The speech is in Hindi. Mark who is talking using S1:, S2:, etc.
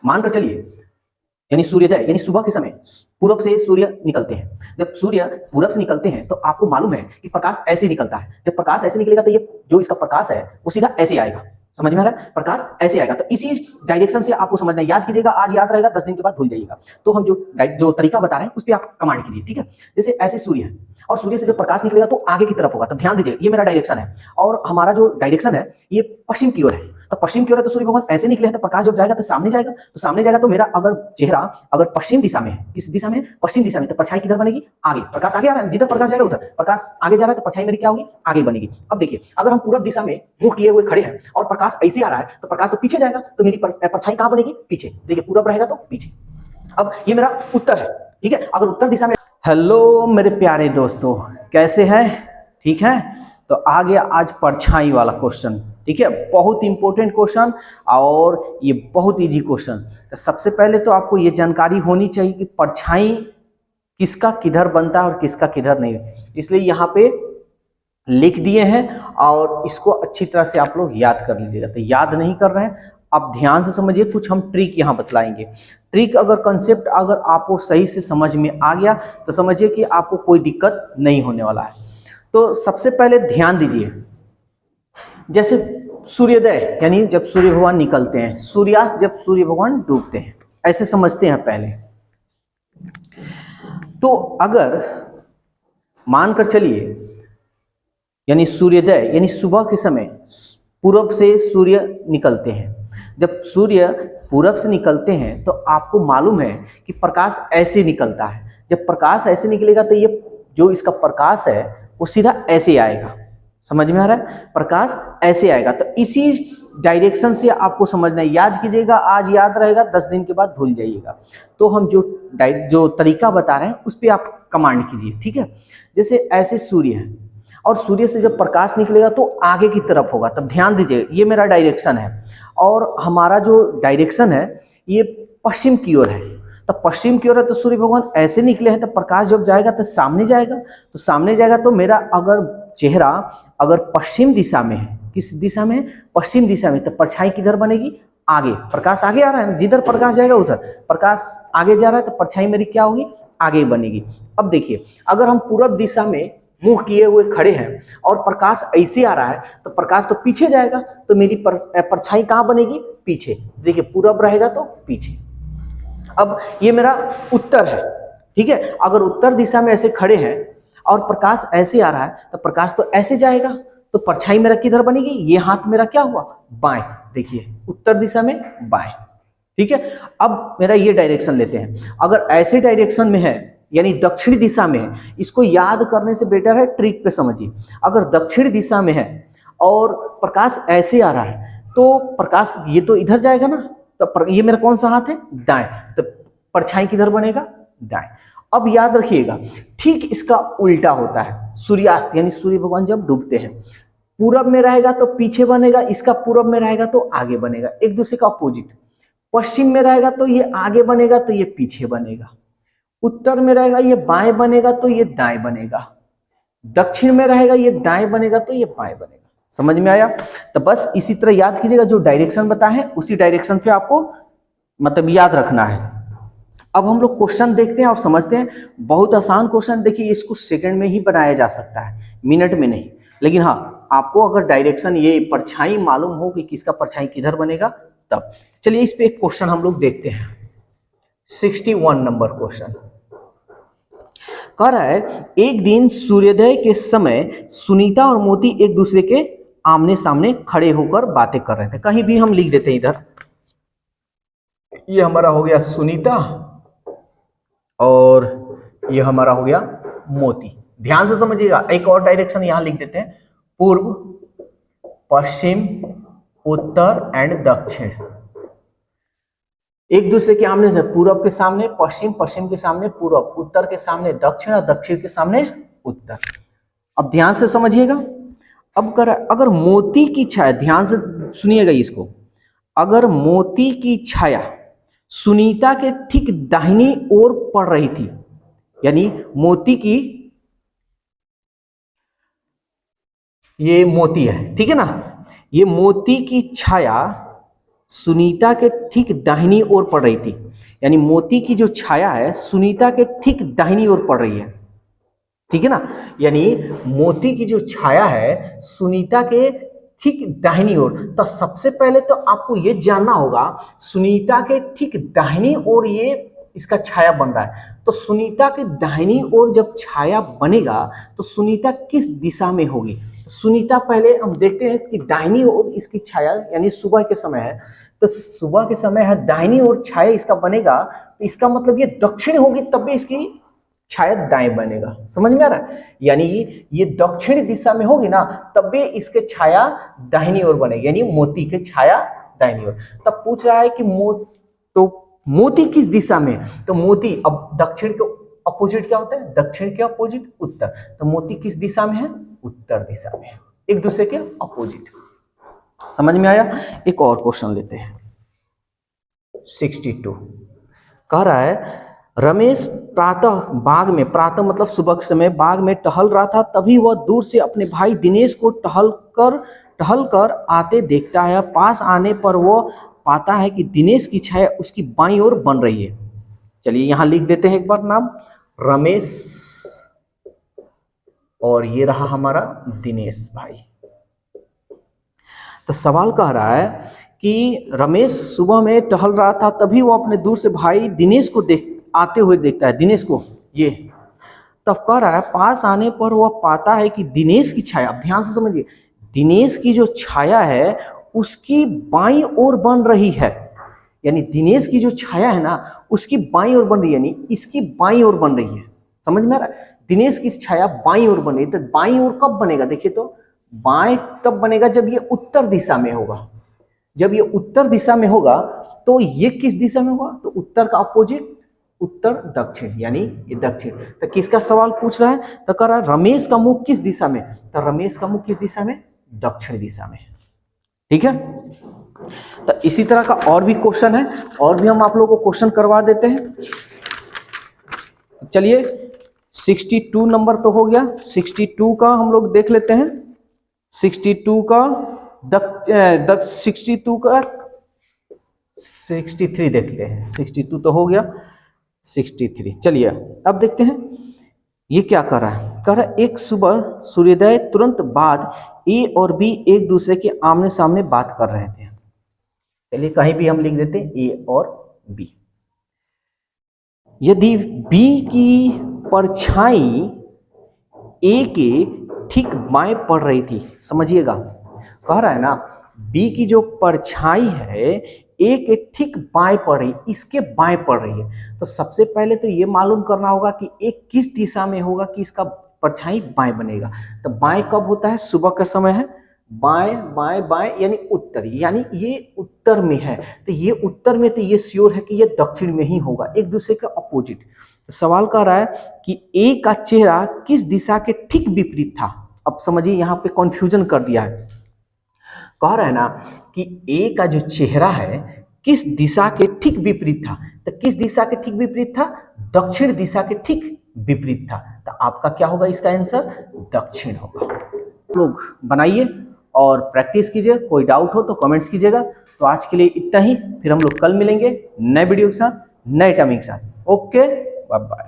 S1: मानकर चलिए, यानी सूर्योदय यानी सुबह के समय पूरब से सूर्य निकलते हैं। जब सूर्य पूरब से निकलते हैं तो आपको मालूम है कि प्रकाश ऐसे निकलता है। जब प्रकाश ऐसे निकलेगा तो ये जो इसका प्रकाश है वो सीधा ऐसे आएगा। समझ में आ रहा है? प्रकाश ऐसे आएगा, तो इसी डायरेक्शन से आपको समझना है। याद कीजिएगा, आज याद रहेगा, 10 दिन के बाद भूल जाइएगा। तो हम जो तरीका बता रहे हैं उस पर आप कमांड कीजिए, ठीक है। जैसे ऐसे सूर्य है और सूर्य से जब प्रकाश निकलेगा तो आगे की तरफ होगा। तो ध्यान दीजिए, ये मेरा डायरेक्शन है और हमारा जो डायरेक्शन है ये पश्चिम की ओर है। तो पश्चिम की ओर है तो सूर्य भगवान ऐसे निकले हैं, तो प्रकाश जब जाएगा तो सामने जाएगा। तो सामने जाएगा तो मेरा अगर चेहरा अगर पश्चिम दिशा में है, किस दिशा में? पश्चिम दिशा में, तो परछाई किधर बनेगी? आगे। प्रकाश आगे आ रहा है, जिधर प्रकाश जाएगा उधर प्रकाश आगे जा रहा है, तो परछाई मेरी क्या होगी? आगे बनेगी। अब देखिए, अगर हम पूरब दिशा में मुंह किए हुए खड़े हैं और प्रकाश ऐसे आ रहा है तो प्रकाश तो पीछे जाएगा, तो मेरी परछाई कहां बनेगी? पीछे। देखिए, पूरब रहेगा तो पीछे। अब ये मेरा उत्तर है, ठीक है। अगर उत्तर दिशा में, हेलो मेरे प्यारे दोस्तों, कैसे हैं? ठीक है। तो आ गया आज परछाई वाला क्वेश्चन, ठीक है। बहुत इंपॉर्टेंट क्वेश्चन और ये बहुत इजी क्वेश्चन। तो सबसे पहले तो आपको ये जानकारी होनी चाहिए कि परछाई किसका किधर बनता है और किसका किधर नहीं, इसलिए यहाँ पे लिख दिए हैं और इसको अच्छी तरह से आप लोग याद कर लीजिएगा। तो याद नहीं कर रहे हैं, अब ध्यान से समझिए, कुछ हम ट्रिक यहाँ बतलाएंगे। ट्रिक अगर कंसेप्ट अगर आपको सही से समझ में आ गया तो समझिए कि आपको कोई दिक्कत नहीं होने वाला है। तो सबसे पहले ध्यान दीजिए, जैसे सूर्योदय यानी जब सूर्य भगवान निकलते हैं, सूर्यास्त जब सूर्य भगवान डूबते हैं, ऐसे समझते हैं पहले। तो अगर मानकर चलिए, यानी सूर्योदय यानी सुबह के समय पूरब से सूर्य निकलते हैं। जब सूर्य पूरब से निकलते हैं तो आपको मालूम है कि प्रकाश ऐसे निकलता है। जब प्रकाश ऐसे निकलेगा तो ये जो इसका प्रकाश है वो सीधा ऐसे आएगा। समझ में आ रहा है? प्रकाश ऐसे आएगा, तो इसी डायरेक्शन से आपको समझना है। याद कीजिएगा, आज याद रहेगा, 10 दिन के बाद भूल जाइएगा। तो हम जो तरीका बता रहे हैं उस पर आप कमांड कीजिए, ठीक है। जैसे ऐसे सूर्य है और सूर्य से जब प्रकाश निकलेगा तो आगे की तरफ होगा। तब ध्यान दीजिए, ये मेरा डायरेक्शन है और हमारा जो डायरेक्शन है ये पश्चिम की ओर है। तो पश्चिम की ओर है तो सूर्य भगवान ऐसे निकले हैं, तो प्रकाश जब जाएगा तो सामने जाएगा। तो सामने जाएगा तो मेरा अगर चेहरा अगर पश्चिम दिशा में है, किस दिशा में है? पश्चिम दिशा में, तो परछाई किधर बनेगी? आगे। प्रकाश आगे आ रहा है, जिधर प्रकाश जाएगा उधर प्रकाश आगे जा रहा है, तो परछाई मेरी क्या होगी? आगे बनेगी। अब देखिए, अगर हम पूरब दिशा में मुंह किए हुए खड़े हैं और प्रकाश ऐसे आ रहा है तो प्रकाश तो पीछे जाएगा, तो मेरी परछाई कहां बनेगी? पीछे। देखिए, पूरब रहेगा तो पीछे। अब ये मेरा उत्तर है, ठीक है। अगर उत्तर दिशा में ऐसे खड़े हैं और प्रकाश ऐसे आ रहा है तो प्रकाश तो ऐसे जाएगा, तो परछाई मेरा किधर बनेगी? ये हाथ मेरा क्या हुआ? बाएं। देखिए, उत्तर दिशा में बाएं, ठीक है। अब मेरा ये डायरेक्शन लेते हैं। अगर ऐसे डायरेक्शन में है यानी दक्षिणी दिशा में है, इसको याद करने से बेटर है ट्रिक पे समझिए। अगर दक्षिण दिशा में है और प्रकाश ऐसे आ रहा है तो प्रकाश ये तो इधर जाएगा ना, तो ये मेरा कौन सा हाथ है? दाएं। तो परछाई किधर बनेगा? दाएं। अब याद रखिएगा, ठीक इसका उल्टा होता है सूर्यास्त यानी सूर्य भगवान जब डूबते हैं। पूरब में रहेगा तो पीछे बनेगा, इसका पूरब में रहेगा तो आगे बनेगा, एक दूसरे का अपोजिट। पश्चिम में रहेगा तो ये आगे बनेगा तो ये पीछे बनेगा। उत्तर में रहेगा ये बाएं बनेगा तो ये दाएं बनेगा। दक्षिण में रहेगा ये दाएं बनेगा तो ये बाएं बनेगा। समझ में आया? तो बस इसी तरह याद कीजिएगा, जो डायरेक्शन बताए हैं उसी डायरेक्शन पे आपको मतलब याद रखना है। अब हम लोग क्वेश्चन देखते हैं और समझते हैं। बहुत आसान क्वेश्चन, देखिए इसको सेकंड में ही बनाया जा सकता है, मिनट में नहीं। लेकिन हाँ, आपको अगर डायरेक्शन ये परछाई मालूम हो कि किसका परछाई किधर बनेगा तब। चलिए इस पे एक क्वेश्चन हम लोग देखते हैं। 61 नंबर क्वेश्चन कह रहा है, एक दिन सूर्योदय के समय सुनीता और मोती एक दूसरे के आमने सामने खड़े होकर बातें कर रहे थे। कहीं भी हम लिख देते हैं इधर, ये हमारा हो गया सुनीता और ये हमारा हो गया मोती। ध्यान से समझिएगा, एक और डायरेक्शन यहां लिख देते हैं, पूर्व, पश्चिम, उत्तर एंड दक्षिण। एक दूसरे के आमने से, पूरब के सामने पश्चिम, पश्चिम के सामने पूरब, उत्तर के सामने दक्षिण और दक्षिण के सामने उत्तर। अब ध्यान से समझिएगा। अब अगर मोती की छाया, ध्यान से सुनिएगा इसको, अगर मोती की छाया सुनीता के ठीक दाहिनी ओर पड़ रही थी, यानी मोती की, ये मोती है, ठीक है ना, ये मोती की छाया सुनीता के ठीक दाहिनी ओर पड़ रही थी, यानी मोती की जो छाया है सुनीता के ठीक दाहिनी ओर पड़ रही है, ठीक है ना। यानी मोती की जो छाया है सुनीता के ठीक दाहिनी ओर। तो सबसे पहले तो आपको ये जानना होगा सुनीता के ठीक दाहिनी ओर ये इसका छाया बन रहा है। तो सुनीता के दाहिनी ओर जब छाया बनेगा तो सुनीता किस दिशा में होगी। सुनीता पहले हम देखते हैं कि दाहिनी ओर इसकी छाया, यानी सुबह के समय है, तो सुबह के समय है दाहिनी ओर छाया इसका बनेगा, तो इसका मतलब ये दक्षिण होगी तब भी इसकी छाया दाएं बनेगा। समझ में आ रहा है, यानी ये दक्षिण दिशा में होगी ना तब भी इसके छाया दाहिनी ओर बनेगी, यानी मोती के छाया दाहिनी ओर। तब पूछ रहा है कि मोती किस दिशा में, तो मोती अब दक्षिण के अपोजिट क्या होता है, दक्षिण के अपोजिट उत्तर, तो मोती किस दिशा में है, उत्तर दिशा में, एक दूसरे के अपोजिट। समझ में आया। एक और क्वेश्चन लेते हैं 62। कह रहा है रमेश प्रातः बाग में, प्रातः मतलब सुबह के समय बाग में टहल रहा था, तभी वह दूर से अपने भाई दिनेश को टहल कर आते देखता है। पास आने पर वह पाता है कि दिनेश की छाया उसकी बाईं ओर बन रही है। चलिए यहां लिख देते हैं एक बार नाम, रमेश और ये रहा हमारा दिनेश भाई। तो सवाल कह रहा है कि रमेश सुबह में टहल रहा था, तभी वो अपने दूर से भाई दिनेश को आते हुए देखता है, दिनेश को ये। तब कह रहा है पास आने पर वह पाता है कि दिनेश की छाया, अब ध्यान से समझिए, दिनेश की जो छाया है उसकी बाईं ओर बन रही है, यानी दिनेश की जो छाया है ना उसकी बाईं ओर बन रही है, यानी इसकी बाईं ओर बन रही है। समझ में आ रहा है, दिनेश की छाया बाईं ओर बन रही है। तो बाईं ओर कब बनेगा, देखिए तो बाएं तब बनेगा जब ये उत्तर दिशा में होगा। जब ये उत्तर दिशा में होगा तो ये किस दिशा में होगा, तो उत्तर का अपोजिट, उत्तर दक्षिण, यानी ये दक्षिण। तो किसका सवाल पूछ रहा है, तो कह रहा है रमेश का मुख किस दिशा में, तो रमेश का मुख किस दिशा में, दक्षिण दिशा में। ठीक है। तो इसी तरह का और भी क्वेश्चन है, और भी हम आप लोगों को क्वेश्चन करवा देते हैं। चलिए 62 नंबर तो हो गया, 62 का हम लोग देख लेते हैं। 62 का 62 का 63 देख ले, 62 तो हो गया, 63 चलिए अब देखते हैं ये क्या कर रहा है। कह रहा है एक सुबह सूर्योदय तुरंत बाद ए और बी एक दूसरे के आमने सामने बात कर रहे थे। चलिए कहीं भी हम लिख देते हैं ए और बी। यदि बी की परछाई ए के ठीक बाएं पड़ रही थी, समझिएगा कह रहा है ना बी की जो परछाई है ए के ठीक बाएं पड़ रही, इसके बाएं पड़ रही है। तो सबसे पहले तो ये मालूम करना होगा कि ए किस दिशा में होगा कि इसका परछाई बाएं बनेगा। तो बाएं कब होता है, सुबह का समय है, बाएं बाएं बाएं यानी उत्तर, यानी ये उत्तर में है, तो ये उत्तर में, तो ये श्योर है कि ये दक्षिण में ही होगा, एक दूसरे के अपोजिट। तो सवाल कर रहा है कि ए का चेहरा किस दिशा के ठीक विपरीत था। अब समझिए यहाँ पे कंफ्यूजन कर दिया है, कह रहा है ना कि ए का जो चेहरा है किस दिशा के ठीक विपरीत था। तो किस दिशा के ठीक विपरीत था, दक्षिण दिशा के ठीक विपरीत था। तो आपका क्या होगा इसका आंसर, दक्षिण होगा। लोग बनाइए और प्रैक्टिस कीजिए, कोई डाउट हो तो कमेंट्स कीजिएगा। तो आज के लिए इतना ही, फिर हम लोग कल मिलेंगे नए वीडियो के साथ, नए टॉपिक के साथ। Okay, bye bye.